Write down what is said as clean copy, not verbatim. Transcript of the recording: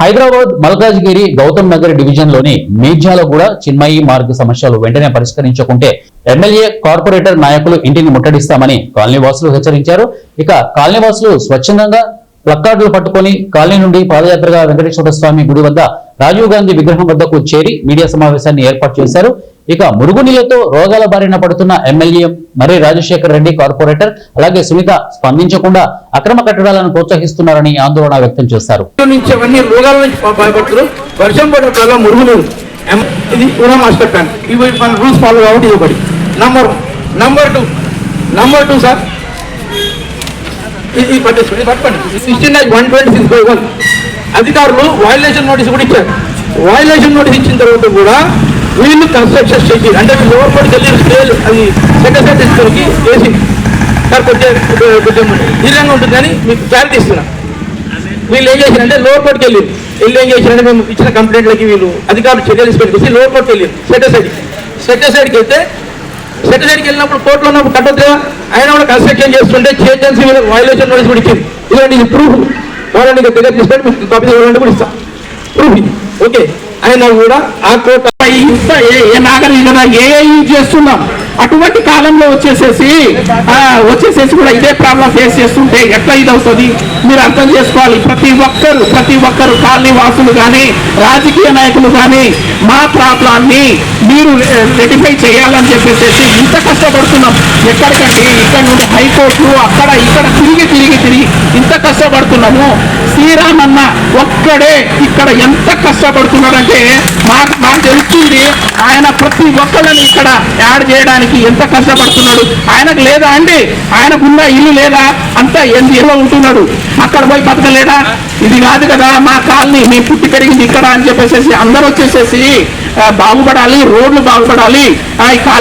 Hyderabad Malkajgiri Gautam Nagar division లోని మీర్జాలగూడ చిన్మయి మార్గ్ సమస్యలు వెంటనే పరిష్కరించకుంటే ఎమ్మెల్యే కార్పొరేటర్ నాయకులు ఇంటిని ముట్టడిస్తామని కాలనీవాసులు హెచ్చరించారు. ఇక కాలనీవాసులు స్వచ్ఛందంగా ప్లక్కార్డులు పట్టుకుని కాలనీ నుండి పాదయాత్రగా వెంకటేశ్వర స్వామి గుడి వద్ద రాజీవ్ గాంధీ విగ్రహం వద్దకు చేరి మీడియా సమావేశాన్ని ఏర్పాటు చేశారు. ఇక మురుగునీళ్లతో రోగాల బారిన పడుతున్న ఎమ్మెల్యే మర్రి రాజశేఖర్ రెడ్డి కార్పొరేటర్ అలాగే సునీత స్పందించకుండా అక్రమ కట్టడాలను ప్రోత్సహిస్తున్నారని ఆందోళన వ్యక్తం చేశారు. వర్షం పడే మురుగులు ఇది మాస్టర్ ప్లాన్ ఇవి మన రూల్స్ ఫాలో కాబట్టి ఇది ఒకటి. నంబర్ టూ సార్ ఇది పట్టేసి పట్టుకోండి 16/126/1 అధికారులు వయలేషన్ నోటీస్ కూడా ఇచ్చారు. వయలేషన్ నోటీస్ ఇచ్చిన తర్వాత కూడా వీళ్ళు కన్స్ట్రక్షన్ చేసి అంటే లోవర్ కోర్టుకి వెళ్ళి స్టేజ్ అది సెక్రటరీ తీసుకొని వేసి సార్ కొంచెం ధీరంగా ఉంటుందని మీకు క్లారిటీ ఇస్తున్నా. వీళ్ళు ఏం చేశారంటే లోవర్ కోర్టుకి వెళ్ళి ఏం చేశారంటే మేము ఇచ్చిన కంప్లైంట్లకి వీళ్ళు అధికారులు చర్యలు తీసుకొని లోవర్ కోర్టుకి వెళ్ళి సెక్రటరీ సైడ్కి వెళ్తే సెక్రటరీ సైడ్కి వెళ్ళినప్పుడు కోర్టులో ఉన్నప్పుడు కట్టొద్దు ఆయన కూడా కన్స్ట్రక్షన్ చేస్తుంటే చేసి వీళ్ళకి వయలేషన్ నోటీస్ కూడా ఇచ్చింది. ఇలాంటి ఇది ప్రూఫ్ వాళ్ళని దగ్గర తీసుకొని మీకు కాపీ కూడా ఇస్తాం ప్రూఫ్ ఇది ఓకే. అయినా కూడా ఆ కోర్టు ఏ నాగరికత ఏ యూజ్ చేస్తున్నాం అటువంటి కాలంలో వచ్చేసేసి కూడా ఇదే ప్రాబ్లం ఫేస్ చేస్తుంటే ఎట్లా ఇది అవుతుంది మీరు అర్థం చేసుకోవాలి. ప్రతి ఒక్కరు కాలనీ వాసులు కానీ రాజకీయ నాయకులు కానీ మా ప్రాబ్లాన్ని మీరు రెటిఫై చేయాలని చెప్పేసి ఇంత కష్టపడుతున్నాం. ఎక్కడికంటే ఇక్కడ నుండి హైకోర్టులు అక్కడ ఇక్కడ తిరిగి ఇంత కష్టపడుతున్నాము. శ్రీరామన్న ఒక్కడే ఇక్కడ ఎంత కష్టపడుతున్నారంటే మాకు తెలుస్తుంది ఆయన ప్రతి ఒక్కళ్ళని ఇక్కడ యాడ్ చేయడానికి ఎంత కష్టపడుతున్నాడు. ఆయనకు లేదా అండి ఆయనకున్న ఇల్లు లేదా అంతా ఎందులో ఉంటున్నాడు అక్కడ పోయి బతకలేడా? ఇది కాదు కదా మా కాలనీ మేము పుట్టి పెరిగింది ఇక్కడ అని చెప్పేసి అందరూ వచ్చేసేసి బాగుపడాలి రోడ్లు బాగుపడాలి ఈ కాలనీ